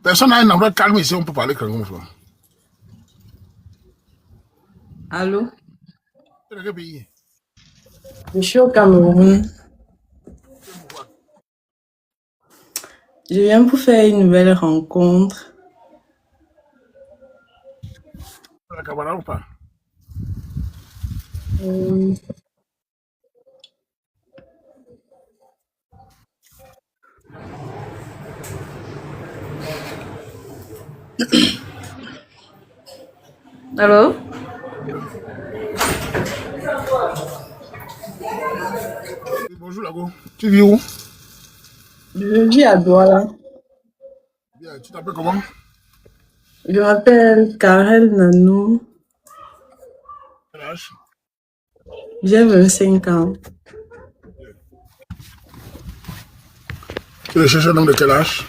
Personne n'a un endroit calme ici, on peut parler comme ça. Allô? C'est dans quel pays? Je suis au Cameroun. Je viens pour faire une nouvelle rencontre. C'est la Cameroun ou pas? Euh, Allô? Oui, bonjour, Lago. Tu vis où? Je vis à Douala. Bien, tu t'appelles comment? Je m'appelle Karel Nanou. Quel âge? J'ai 25 ans. Tu recherches un homme de quel âge?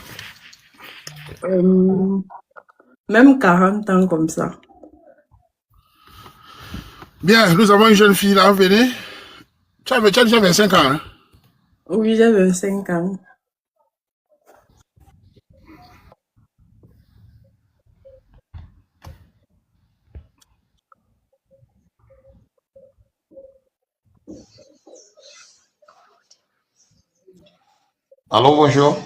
Euh, Même 40 ans comme ça. Bien, nous avons une jeune fille là, venez. Tu as déjà 25 ans, hein? Oui, j'ai 25 ans. Allô, bonjour.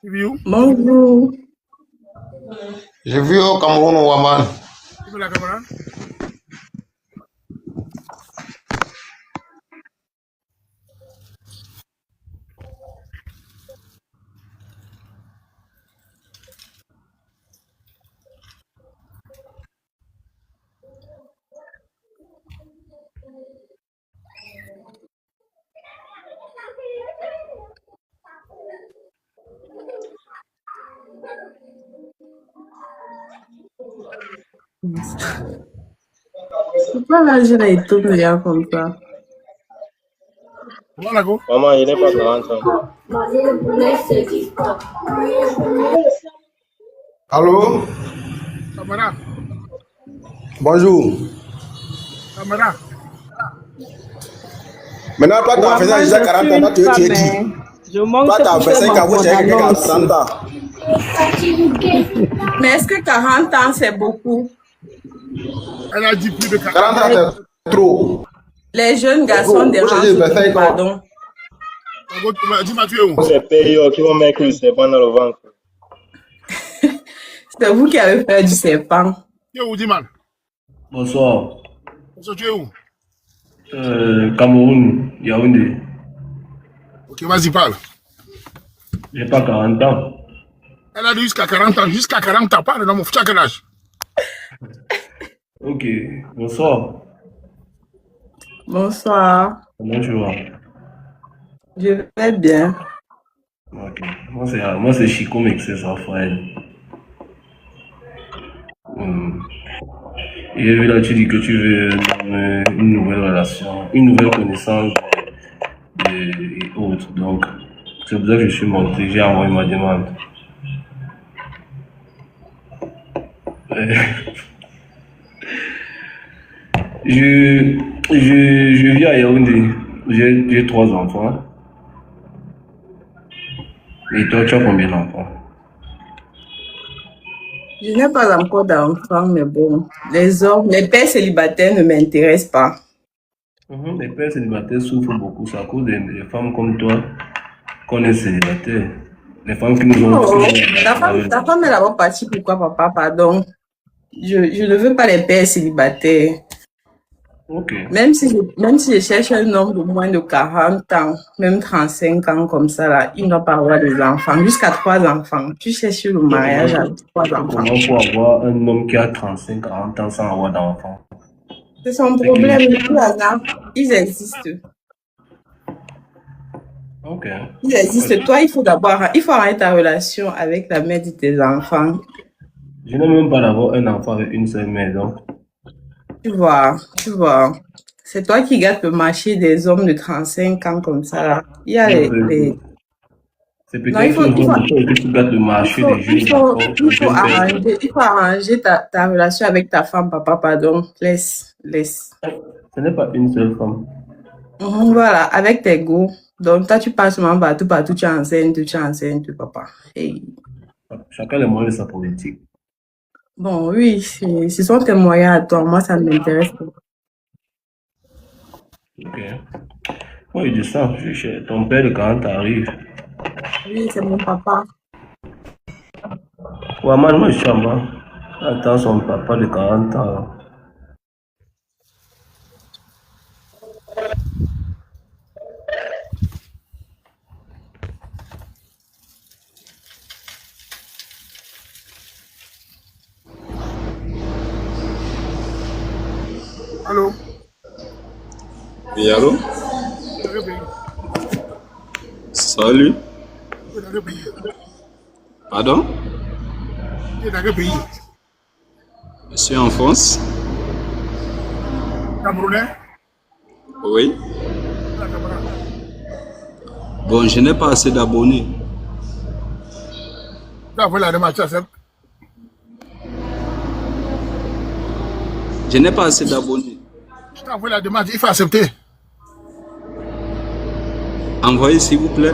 Tu vis où? Bonjour. Je vis au Cameroun, au Ouaman. Tu veux la Cameroun? Pourquoi là, je l'ai tout bien comme ça? Comment, Lago? Maman, il n'est pas 40 ans. Allô? Camarade, Bonjour. camarade. Maintenant, toi, tu as Ouais, fait ça moi, déjà je 40 suis ans. une Toi, tu es femme, qui? hein. Je manque Toi, tu as pour faire 25 ans. Moi, mon j'ai quelqu'un qui a annonce. 30 ans. Mais est-ce que 40 ans, c'est beaucoup? Elle a dit plus de 40 40 ans, ans. c'est trop. Les jeunes C'est garçons trop. Moi, j'ai dérangent trop, 25 ans. pardon. Lago, dis-moi, tu es où? C'est payés qui vont mettre le serpent dans le ventre. C'est vous qui avez peur du serpent. Tu es où, dis-moi? Bonsoir. Tu es où? Cameroun, Yaoundé. Ok, vas-y, parle. J'ai pas 40 ans. Elle a dit jusqu'à 40 ans. Jusqu'à 40 ans, parle, non, mon tu as quel âge? Ok, bonsoir. Bonsoir. Comment tu vas? Je vais bien. Ok. Moi c'est Chico Mexes Raphaël. Et j'ai vu là, tu dis que tu veux une nouvelle relation, une nouvelle connaissance et autres. Donc, c'est pour ça que je suis monté, j'ai envoyé ma demande. Euh, Je, je vis à Yaoundé. J'ai 3 enfants. Et toi, tu as combien d'enfants? Je n'ai pas encore d'enfant, mais bon, les pères célibataires ne m'intéressent pas. Les pères célibataires souffrent beaucoup. C'est à cause des femmes comme toi qu'on est célibataire. Les femmes qui nous ont Oh, fait. ta femme est d'abord partie, pourquoi papa, pardon? Je ne veux pas les pères célibataires. Ok. Même si je cherche un homme de moins de 40 ans, même 35 ans comme ça, là, il ne doit pas avoir des enfants, jusqu'à 3 enfants. Tu cherches le mariage avec 3 enfants. Comment pour avoir un homme qui a 35-40 ans sans avoir d'enfant? C'est son problème, il y en a. Ils existent. Ok. Ils existent. Toi, il faut arrêter ta relation avec la mère de tes enfants. Je n'ai même pas d'avoir un enfant avec une seule mère, donc. Tu vois. C'est toi qui gâtes le marché des hommes de 35 ans comme ça, là. Il y a les... C'est Non, il peut-être faut, une il faut, bonne chose que tu gâtes le marché des jeunes il enfants. faut arranger ta relation avec ta femme, papa, pardon. Laisse. Ce n'est pas une seule femme. Voilà, avec tes goûts. Donc, toi, tu passes seulement partout, tu es enceinte, papa. Hey. Chacun les moyens de sa politique. Bon, oui, ce sont tes moyens à toi. Moi, ça ne m'intéresse pas. Ok. Oui, je sens. Ton père de 40 arrive. Oui, c'est mon papa. Waman, moi, je suis en bas. Attends son papa de 40 ans. Allô? Oui, allô? Dans quel pays? Salut. Tu es dans quel pays? Pardon? Tu es dans quel pays? Je suis en France. Camerounais? Oui. La camarade. Bon, je n'ai pas assez d'abonnés. Tu as envoyé la démarche, tu acceptes? Je n'ai pas assez d'abonnés. Tu as envoyé la démarche, il faut accepter. Envoyez s'il vous plaît.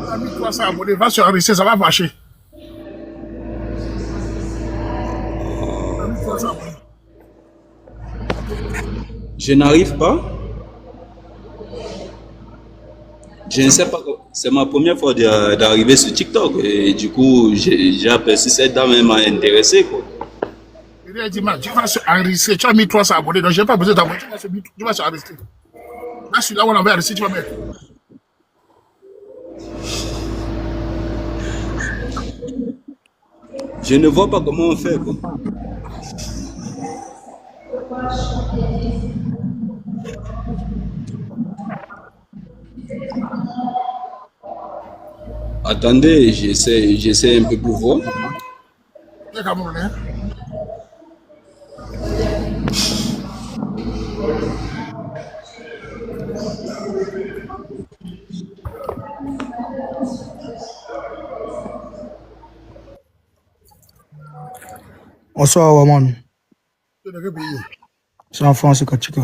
Tu as mis 300 abonnés, va sur enregistrer, ça va marcher. Tu as mis 300 abonnés. Je n'arrive pas. Je ne sais pas. C'est ma première fois d'arriver sur TikTok. Et du coup, j'ai aperçu cette dame, elle m'a intéressé, quoi. Il a dit, man, tu vas sur enregistrer, tu as mis 300 abonnés, donc je n'ai pas besoin d'abonner, tu vas sur enregistrer. Là, celui-là où on avait enregistré, tu vas mettre. Je ne vois pas comment on fait, quoi. Attendez, j'essaie un peu pour voir. Tu es Camerounais? Bonsoir, Waman. Tu es dans quel pays? C'est en France, c'est Kachika.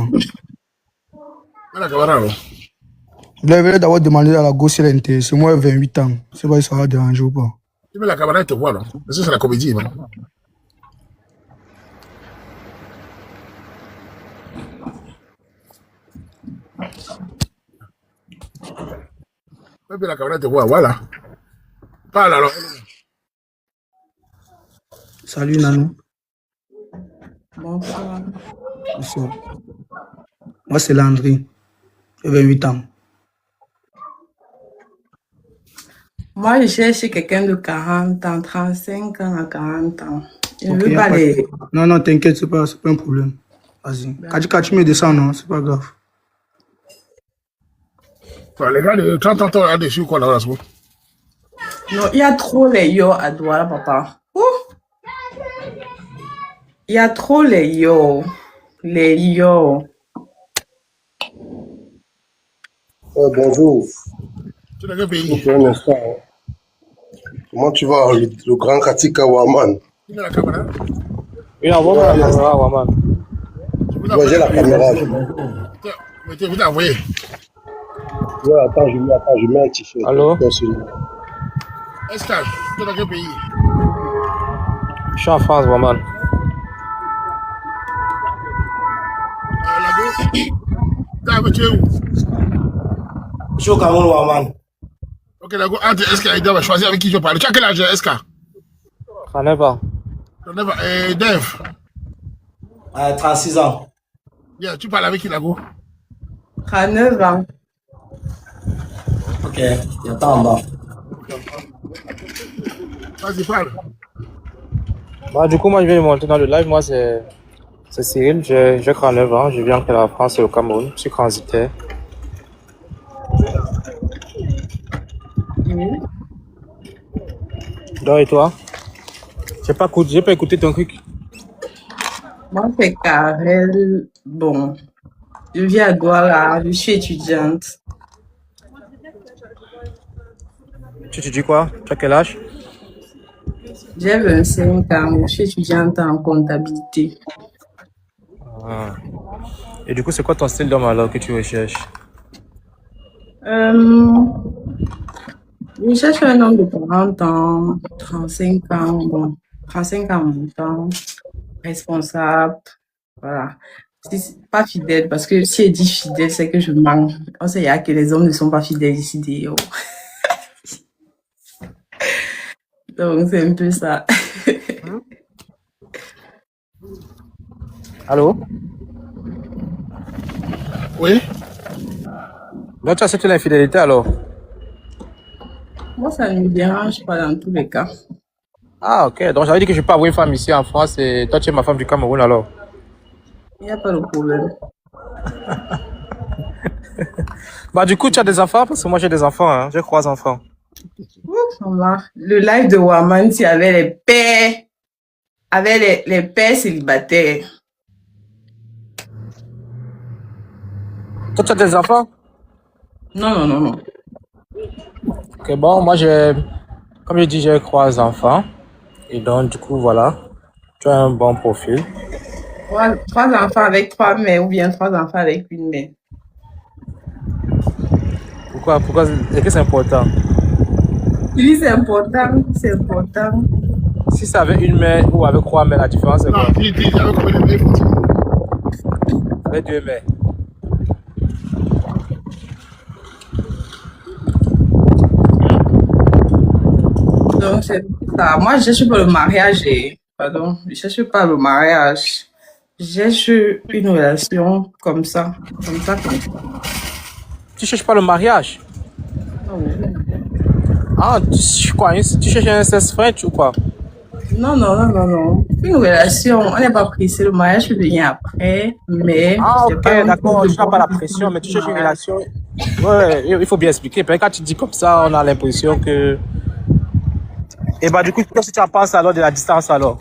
La camarade. Vous devez d'abord demander à la gauche si elle est intéressée. Moi, 28 ans. C'est pas si ça va déranger ou pas. Tu mets la camarade, te voit, non? Parce que c'est la comédie, non? Même la camarade te voit, voilà. Parle alors. Salut, Nanou. Bonsoir. Bonsoir. Moi, c'est Landry. J'ai 28 ans. Moi, je cherche quelqu'un de 40 ans, 35 ans à 40 ans. Je ne Ok, veux y a pas pas de- les... Non, non, t'inquiète, c'est pas un problème. Vas-y. Kachika, tu me descends, non? C'est pas grave. Les gars de 30 ans, tu as dessus quoi là-bas? Non, il y a trop les yo à Douala, papa. Ouh! Il y a trop les yo. Les yo. Bonjour, Tu es dans quel pays? un instant. Comment tu vas, le grand Katika Waman? Tu mets la camarade? Oui, envoie-moi la caméra, Waman. Moi, j'ai la caméra. Mettez, vous envoyez. Ouais, attends, je mets un t-shirt. Allô? Escale, tu es dans quel pays? Je suis en France, Waman. Lago, tu es où? Je suis au Cameroun, Waman. Ok, Lago, entre Esca et Dave, choisis avec qui je parle. Tu as quel âge, Esca? J'en ai pas. Et Dave? 36 ans. Yeah, tu parles avec qui, Lago? 39 ans. Ok, il y a temps en bas. Vas-y, parle. Bah, du coup, moi, je viens de monter dans le live. Moi, c'est Cyril. J'ai 39 ans. Je viens de la France et au Cameroun. Je suis transitaire. Oui. Donc, et toi? J'ai pas écouté ton truc. Moi, c'est Karel. Bon, je vis à Douala. Je suis étudiante. Tu dis quoi? Tu as quel âge? J'ai 25 ans. Je suis étudiante en comptabilité. Ah. Et du coup, c'est quoi ton style d'homme alors que tu recherches? Je cherche un homme de 40 ans, 35 ans, bon, 35 ans en même temps, responsable, voilà. Pas fidèle, parce que si elle dit fidèle, c'est que je mens. On sait que les hommes ne sont pas fidèles ici, d'ailleurs. Donc, c'est un peu ça. Allô? Oui. Donc, tu acceptes l'infidélité alors? Moi, ça ne me dérange pas dans tous les cas. Ah, ok. Donc, j'avais dit que je peux avoir une femme ici en France et toi, tu es ma femme du Cameroun alors? Il n'y a pas de problème. Bah, du coup, tu as des enfants? Parce que moi, j'ai des enfants, hein. J'ai 3 enfants. Le live de Waman, il y avait les pères, avec les pères célibataires. Toi, tu as des enfants? Non. Ok, bon, moi, comme je dis, j'ai 3 enfants. Et donc, du coup, voilà. Tu as un bon profil. Trois enfants avec 3 mères ou bien 3 enfants avec une mère. Pourquoi? Est-ce que c'est important? Oui, c'est important. Si c'est avec une mère ou avec 3 mères, la différence c'est Non, quoi? dis, avec combien de mères? Avec 2 mères. Donc, c'est ça. Moi, je cherche pas le mariage. Pardon, je cherche pas le mariage. Je cherche une relation comme ça. Tu cherches pas le mariage? Ah, tu cherches un inceste French ou quoi? Non. Une relation, on n'est pas pressé. Le mariage peut venir après, mais... Ah, c'est ok, pas un d'accord, truc tu n'as pas la pression, mais tu cherches une relation. Ouais, il faut bien expliquer. Parce que quand tu dis comme ça, on a l'impression que. Et bah, du coup, qu'est-ce que tu en penses alors de la distance alors?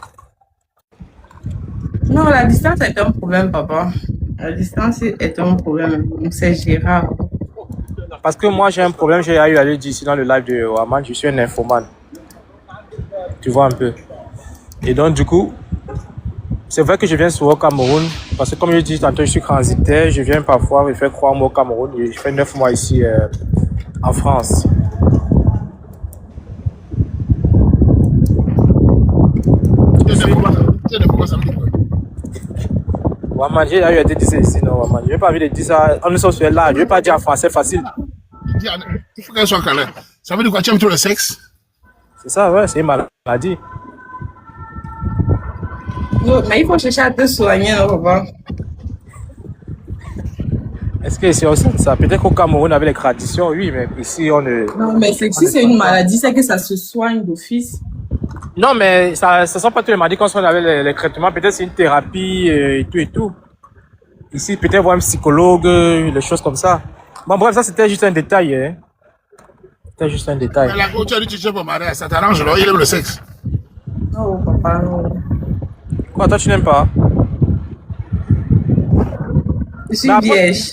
Non, la distance est un problème, papa. La distance est un problème. C'est gérable. Parce que moi, j'ai un problème, j'ai eu à le dire ici dans le live de Waman, je suis un infomane. Tu vois un peu. Et donc, du coup, c'est vrai que je viens souvent au Cameroun, parce que comme je dis tantôt, je suis transitaire, je viens parfois me faire 3 mois au Cameroun et je fais 9 mois ici en France. Waman, j'ai eu à te dire ça ici, non, Waman. Je n'ai pas envie de dire ça. On est sur ce là, je ne vais pas dire en français facile. Il faut qu'elle soit câlin. Ça veut dire quoi? Tu aimes trop le sexe? C'est ça, ouais, c'est une maladie. Non, mais il faut chercher à te soigner, non, papa. Est-ce que c'est aussi ça? Peut-être qu'au Cameroun, avec les traditions, oui, mais ici, on ne... Non, mais si c'est une maladie, c'est que ça se soigne d'office. Non, mais ça ne sont pas tous les maladies qu'on soigne avec les traitements. Peut-être c'est une thérapie et tout. Ici, peut-être voir un psychologue, les choses comme ça. Bon, bref, ça, c'était juste un détail. Hein. C'était juste un détail. Mais là, quand tu as dit que tu cherches pour mariage, ça t'arrange, non? Il aime le sexe. Non, papa, non. Quoi, toi, tu n'aimes pas? Je suis vierge.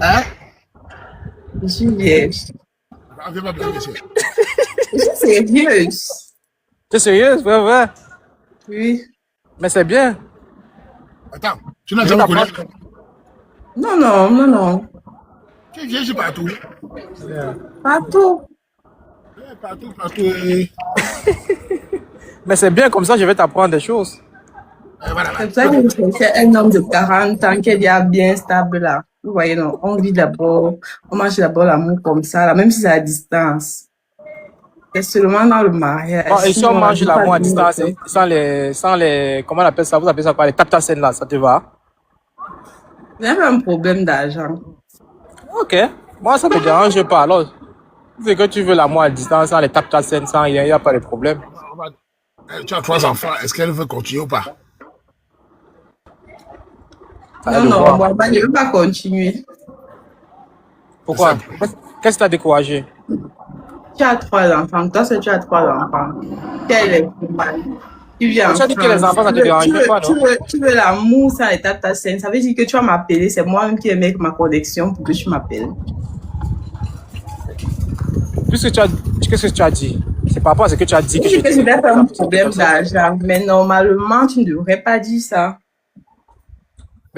Hein? Je suis vierge. Viens pas bien, monsieur. Je suis sérieuse. Tu es sérieuse? Ouais. Oui. Mais c'est bien. Attends, tu n'as jamais connu? Non. Tu es vierge partout. Partout. Partout. Mais c'est bien, comme ça, je vais t'apprendre des choses. Voilà. C'est pour ça que je cherchais un homme de 40 ans qui est déjà bien stable là. Vous voyez, non, on vit d'abord, on mange d'abord l'amour comme ça, là, même si c'est à distance. C'est seulement dans le mariage. Bon, et si on mange l'amour à distance, sans les, comment on appelle ça? Vous appelez ça quoi? Les taptasen là, ça te va? J'ai un problème d'argent. Ok. Moi, ça ne me dérange pas. Alors, c'est que tu veux l'amour à distance, sans les taptasen, sans rien, il n'y a pas de problème. Tu as 3 enfants, est-ce qu'elle veut continuer ou pas? Non, moi, je ne veux pas continuer. Pourquoi? Qu'est-ce qui t'a découragé? Tu as 3 enfants. Toi, tu as 3 enfants. Quel est le mal? Tu viens as dit que les enfants, ça te dérange pas, non? Tu veux l'amour sans l'état de ta scène. Ça veut dire que tu vas m'appeler. C'est moi-même qui ai mis ma connexion pour que tu m'appelles. Qu'est-ce que tu as dit? C'est par rapport à ce que tu as dit que je dis. Je vais faire un problème d'argent. Mais normalement, tu ne devrais pas dire ça.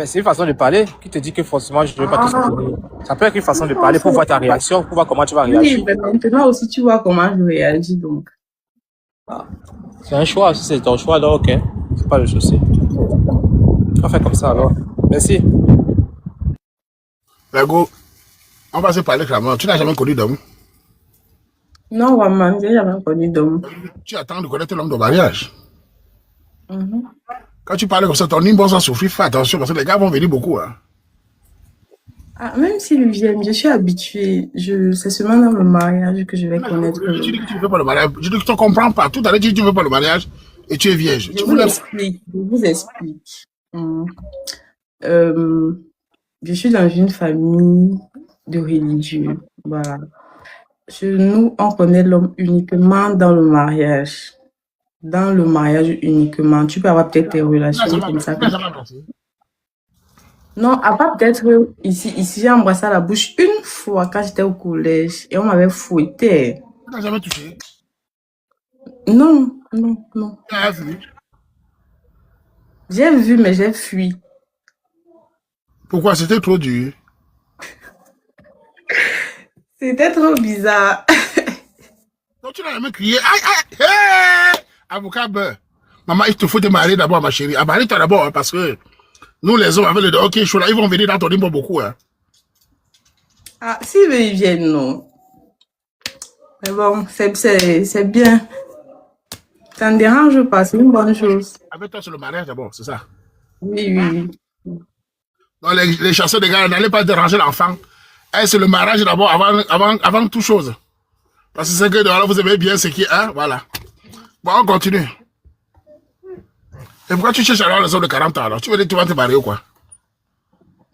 Mais c'est une façon de parler qui te dit que forcément je ne vais pas te soutenir. Ça peut être une façon de parler pour voir ta réaction, pour voir comment tu vas réagir. Oui, mais maintenant aussi, tu vois comment je réagis, donc. C'est un choix, si c'est ton choix, alors ok, c'est pas le souci. On fait comme ça alors. Merci. Go, on va se parler clairement. Tu n'as jamais connu d'homme. Non, Waman, j'ai jamais connu d'homme. Tu attends de connaître l'homme de mariage. Mhm. Quand tu parles comme ça, ton inbox va souffrir. Fais attention parce que les gars vont venir beaucoup. Hein. Ah, même s'ils viennent, je suis habituée. C'est seulement dans le mariage que je vais connaître. Tu dis que tu ne veux pas le mariage. Je dis que tu ne comprends pas. Tout à l'heure, tu dis que tu ne veux pas le mariage et tu es vierge. Je vous explique. Je suis dans une famille de religieux. Voilà. Chez nous, on connaît l'homme uniquement dans le mariage. Dans le mariage uniquement. Tu peux avoir peut-être des relations comme ça. Non, à part peut-être ici j'ai embrassé à la bouche une fois quand j'étais au collège et on m'avait fouetté. Tu n'as jamais touché? Non. Tu as vu? J'ai vu, mais j'ai fui. Pourquoi? C'était trop dur. C'était trop bizarre. Donc tu n'as jamais crié. Aïe, aïe, hey! Avocat beurre. Maman, il te faut te marier d'abord, ma chérie. Ah, marie-toi d'abord, hein, parce que nous, les hommes, avec le ok, ils vont venir dans ton limbo beaucoup. Hein. Ah, si ils viennent, non. Mais bon, c'est bien. Ça ne dérange pas, c'est une bonne chose. Avec toi, c'est le mariage d'abord, c'est ça? Oui. Donc, les chasseurs de gars, n'allez pas déranger l'enfant. C'est le mariage d'abord, avant toute chose. Parce que c'est que voilà, vous aimez bien ce qui est, hein, voilà. Bon, on continue. Et pourquoi tu cherches alors les hommes de 40 ans alors? Tu veux dire que tu vas te marier ou quoi?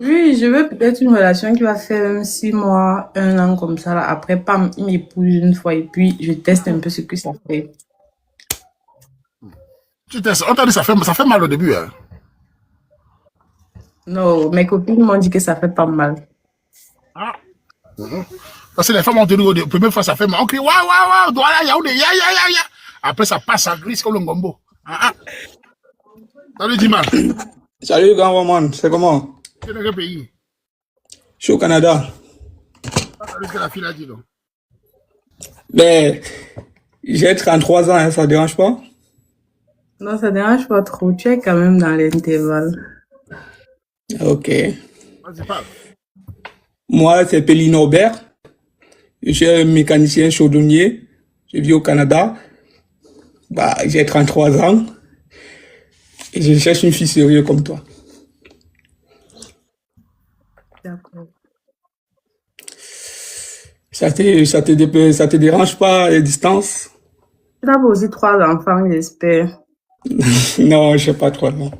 Oui, je veux peut-être une relation qui va faire 6 mois, 1 an comme ça. Là. Après, pam, il m'épouse une fois et puis je teste un peu ce que ça fait. Tu testes. On t'a dit ça fait mal au début. Hein? Non, mes copines m'ont dit que ça fait pas mal. Ah. Parce que les femmes ont dit la première fois ça fait mal. On crie waouh, douala, yaoundé, ya. Après ça passe à gris comme le gombo. Salut Dima. Salut grand Roman, c'est comment? Tu es dans quel pays? Je suis au Canada. Salut que la fille a dit donc. Ben, j'ai 33 ans, hein, ça ne dérange pas? Non, ça dérange pas trop. Tu es quand même dans l'intervalle. Ok. Vas-y, parle. Moi, c'est Péline Aubert. Je suis un mécanicien chaudronnier. Je vis au Canada. Bah, j'ai 33 ans. Et je cherche une fille sérieuse comme toi. D'accord. Ça te dérange pas les distances? Tu as aussi 3 enfants, j'espère. Non, je n'ai pas 3 ans.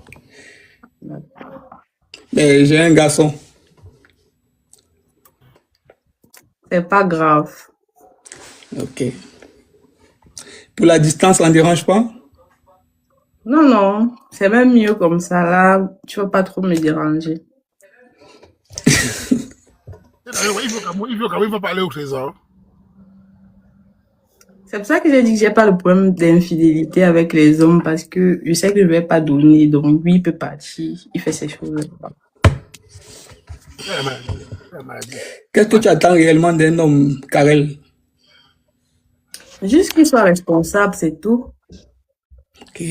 Mais j'ai un garçon. C'est pas grave. Ok. Pour la distance, ça ne dérange pas? Non. C'est même mieux comme ça. Là, tu vas pas trop me déranger. Il faut parler au trésor. C'est pour ça que j'ai dit que j'ai pas le problème d'infidélité avec les hommes parce que je sais que je vais pas donner. Donc, lui, il peut partir. Il fait ses choses. Qu'est-ce que tu attends réellement d'un homme, Karel? Juste qu'il soit responsable, c'est tout. Ok.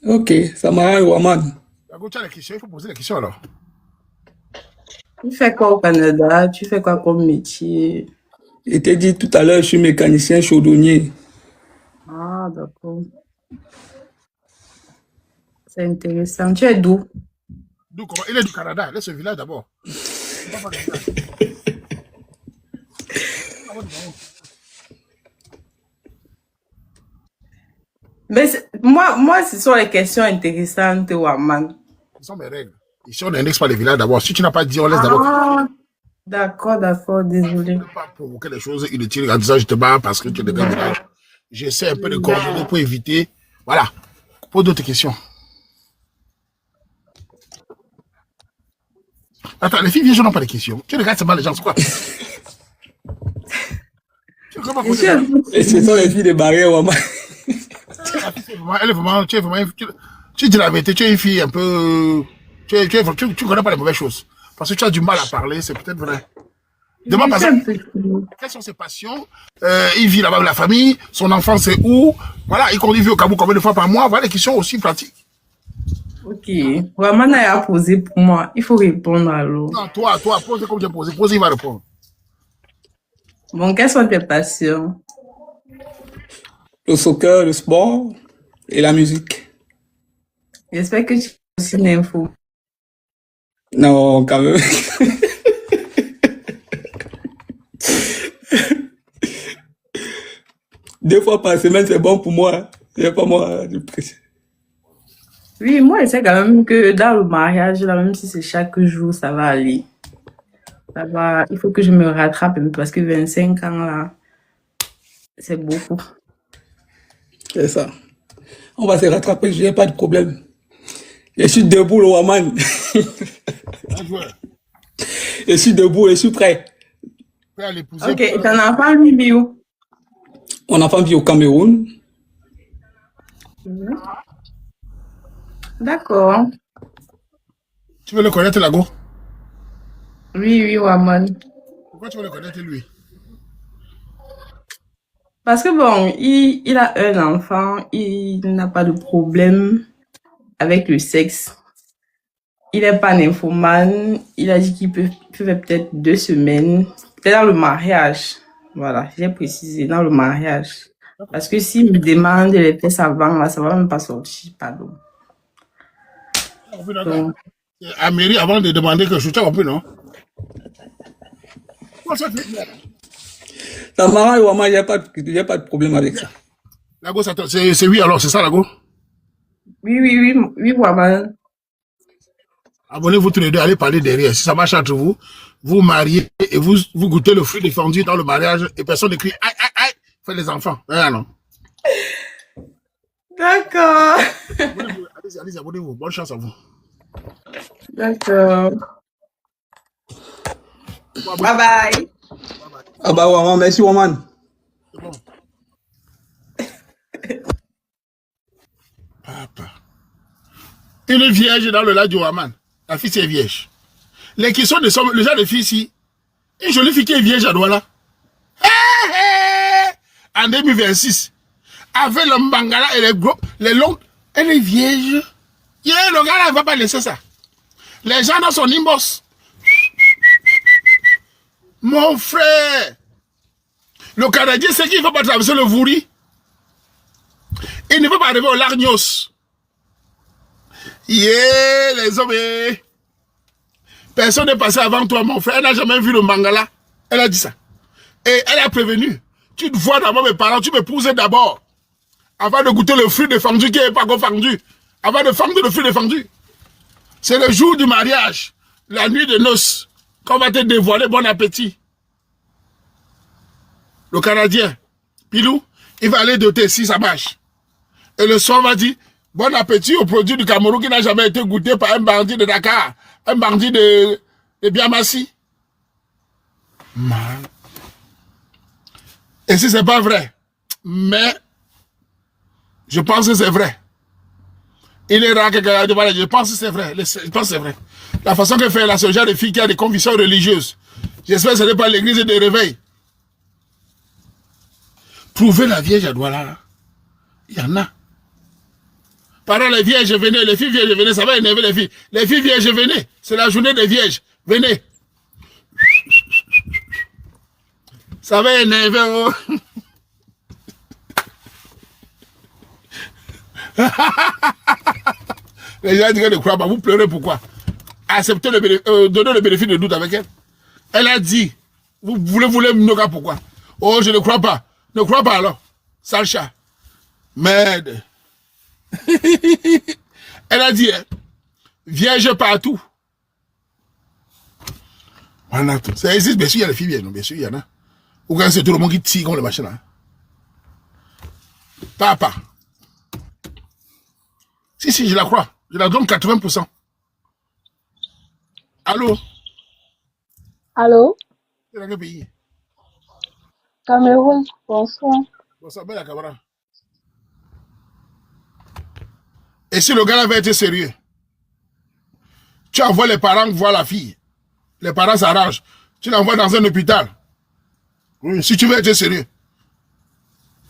Ok, ça m'arrange, Waman. Tu as les questions, il faut poser les questions alors. Tu fais quoi au Canada? Tu fais quoi comme métier? Je t'ai dit tout à l'heure, je suis mécanicien chaudronnier. Ah, d'accord. C'est intéressant. Tu es d'où? D'où comment? Il est du Canada. Laisse le village d'abord. Mais moi, ce sont les questions intéressantes, Waman. Ce sont mes règles. Ici, on n'indexe pas les villages d'abord. Si tu n'as pas dit, on laisse d'abord. Ah, d'accord, désolé. Je ne peux pas provoquer les choses inutiles en disant je te bats parce que tu es de grand village. J'essaie un peu de coordonner pour éviter. Voilà. Pose d'autres questions. Attends, les filles viennent, je n'ai pas de questions. Tu regardes seulement les gens, c'est quoi? Et ce sont les filles de barrière, Waman. Elle est vraiment, tu dis la vérité, tu es une fille un peu, tu connais pas les mauvaises choses. Parce que tu as du mal à parler, c'est peut-être vrai. Demande par exemple, quelles sont ses passions? Il vit là-bas avec la famille, son enfant c'est où? Voilà, il vit au Cameroun combien de fois par mois? Voilà des questions aussi pratiques. Ok. Vraiment, à poser pour moi. Il faut répondre alors. Non, toi, pose comme j'ai posé. Pose, il va répondre. Bon, quelles sont tes passions? Le soccer, le sport et la musique. J'espère que tu as aussi l'info. Non, quand même. Deux fois par semaine, c'est bon pour moi. C'est pas moi de préciser. Oui, moi, je sais quand même que dans le mariage, là, même si c'est chaque jour, ça va aller. Ça va. Il faut que je me rattrape un peu parce que 25 ans, là, c'est beaucoup. C'est ça. On va se rattraper, j'ai pas de problème. Je suis debout, le Waman. Je suis debout, je suis prêt. Ok, et ton enfant, lui, vit où? Mon enfant vit au Cameroun. D'accord. Tu veux le connaître, Lago? Oui, Waman. Pourquoi tu veux le connaître, lui? Parce que bon, il a un enfant, il n'a pas de problème avec le sexe. Il n'est pas nymphomane. Il a dit qu'il peut faire peut-être 2 semaines. Peut-être dans le mariage. Voilà, j'ai précisé, dans le mariage. Parce que s'il me demande les fesses avant, là, ça va même pas sortir, pardon. Donc, À mairie, avant de demander que je t'ai compris, non? Ta maman et Waman, il n'y a pas de problème avec ça. Lago, c'est oui alors, c'est ça, Lago? Oui, Waman. Abonnez-vous tous les deux, allez parler derrière. Si ça marche entre vous, vous mariez et vous goûtez le fruit défendu dans le mariage et personne ne crie aïe, aïe, aïe, faites les enfants. Ah, non. D'accord. Allez, abonnez-vous. Bonne chance à vous. D'accord. Bye bye. Ah bah Waman, merci Waman. C'est bon. Papa. Il est vierge dans le lac du Waman. La fille, c'est vierge. Les questions de le genre de fille ici, une jolie fille qui est vierge à Douala. En 2026, avec le Mbangala et les longs, elle est vierge. Le gars là, il ne va pas laisser ça. Les gens dans son inbox. Mon frère, le Canadien sait qu'il ne faut pas traverser le Vouri. Il ne peut pas arriver au Largnos. Les hommes. Personne n'est passé avant toi, mon frère. Elle n'a jamais vu le Mangala. Elle a dit ça. Et elle a prévenu. Tu te vois d'abord mes parents, tu me pousses d'abord. Avant de goûter le fruit défendu qui n'est pas encore fendu. Avant de fendre le fruit défendu. C'est le jour du mariage. La nuit de noces. Qu'on va te dévoiler bon appétit. Le Canadien, Pilou, il va aller doter si ça marche. Et le soir va dire, bon appétit au produit du Cameroun qui n'a jamais été goûté par un bandit de Dakar, un bandit de Biamassi. Man. Et si c'est pas vrai, mais je pense que c'est vrai. Il est rare que je pense que c'est vrai. Je pense que c'est vrai. La façon que fait la ce genre de fille qui a des convictions religieuses. J'espère que ce n'est pas l'église de réveil. Trouver la vierge à Douala, il y en a. Pendant les vierges, venez, les filles vierges, venez, ça va énerver les filles. Les filles vierges, venez. C'est la journée des vierges. Venez. Ça va énerver. Oh. Les gens disent ne croient pas. Vous pleurez pourquoi? Acceptez donnez le bénéfice de doute avec elle. Elle a dit, vous voulez me pourquoi? Oh, je ne crois pas. Ne crois pas alors. Sale chat. Merde. Elle a dit, hein, vierge partout. Voilà tout. Ça existe, bien sûr, il y a les filles vierges, bien sûr, il y en a. Ou quand c'est tout le monde qui tire comme le machin là. Papa. Si, je la crois. Je la donne 80%. Allô? Allô? C'est dans quel pays? Cameroun, bonsoir. Bonsoir, belle Camara. Et si le gars avait été sérieux, tu envoies les parents voir la fille. Les parents s'arrangent. Tu l'envoies dans un hôpital. Oui, si tu veux être sérieux.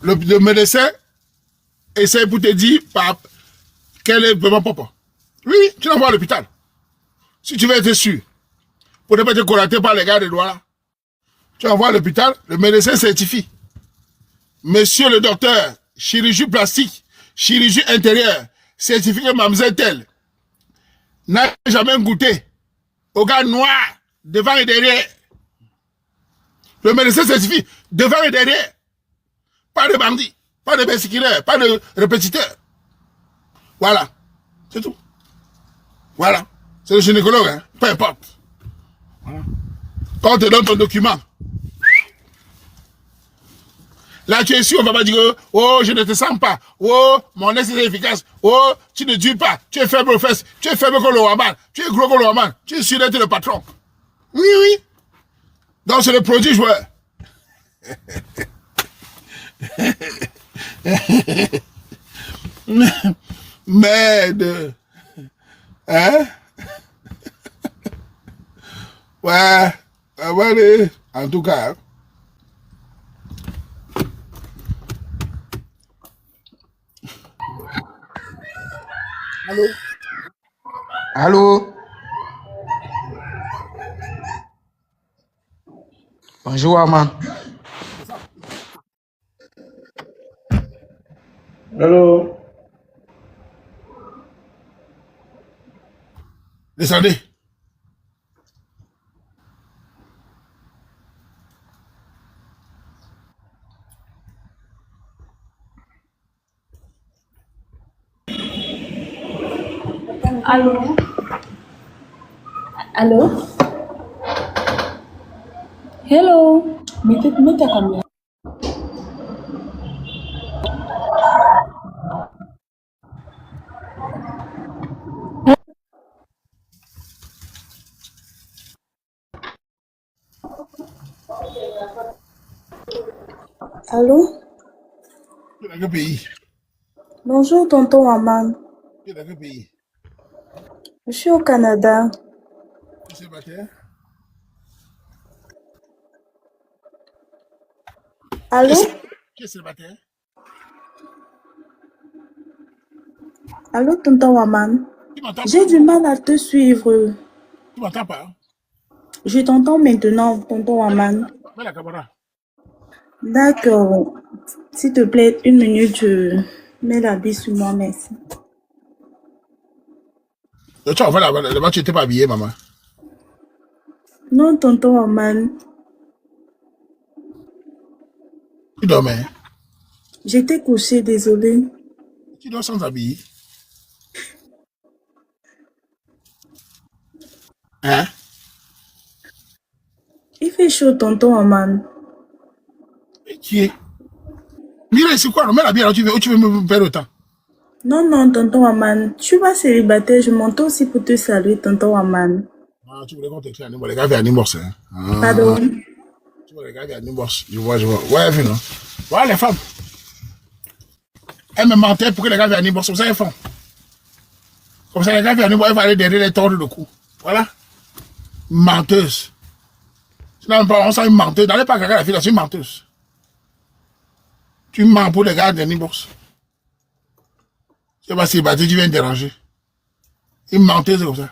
Le médecin essaie pour te dire quel est vraiment papa. Oui, tu l'envoies à l'hôpital. Si tu veux être sûr. Pour ne pas être collaté par les gars de droit là. Tu envoies à l'hôpital, le médecin certifie. Monsieur le docteur, chirurgie plastique, chirurgie intérieure, certifié que mademoiselle telle n'a jamais goûté au gars noir devant et derrière. Le médecin certifie devant et derrière. Pas de bandits, pas de persécuteurs, pas de répétiteurs. Voilà. C'est tout. Voilà. C'est le gynécologue, hein. Peu importe. Voilà. Quand on te donne ton document, là, tu es sûr, on va pas dire, oh, je ne te sens pas. Oh, mon ex est efficace. Oh, tu ne dures pas. Tu es faible aux fesses. Tu es faible comme le Waman. Tu es gros comme le Waman. Tu es sûr d'être le patron. Oui, oui. Donc, c'est le produit joueur. Merde. Hein? Ouais. Ouais, en tout cas. Allô? Allô? Bonjour, Aman. Allô? Descendez. Allô? Allô? Hello? Mets ta caméra. Allô? Tu es dans quel pays? Bonjour, tonton Aman. Tu es dans quel pays? Je suis au Canada. Tu es célibataire? Allô? Tu es célibataire? Allô, tonton Aman. Tu m'entends J'ai pas? du mal à te suivre. Tu m'entends pas? Je t'entends maintenant, tonton Aman. Mets la caméra. D'accord. S'il te plaît, 1 minute, je mets la bille sur moi, merci. Tu as envoyé là-bas, tu n'étais pas habillé, maman. Non, tonton Aman. Tu dormais. J'étais couchée, désolée. Tu dors sans habiller. Hein? Il fait chaud, tonton Aman. Et qui est? Mira, c'est quoi? Non, mets la bière, tu veux me perdre le temps. Non, non, tonton Aman. Je suis pas célibataire, je monte aussi pour te saluer, tonton Aman. Ah, tu voulais qu'on t'écrit à Nimbo. Les gars viennent à Nimbo, hein. Ah. Pardon. Tu vois, les gars viennent à Nimbo. Je vois. Ouais, vu, non? Voilà, les femmes. Elles me mentaient pour que les gars viennent à Nimbo. Comme ça, elles font. Comme ça, les gars viennent à Nimbo, elles vont aller derrière les tordre de cou. Voilà. Menteuse. Sinon, on sent une menteuse. N'allez pas caca la fille, c'est une menteuse. Tu mens pour les gars de Nimbo. C'est pas si battu, tu viens me déranger. Une menteuse comme ça.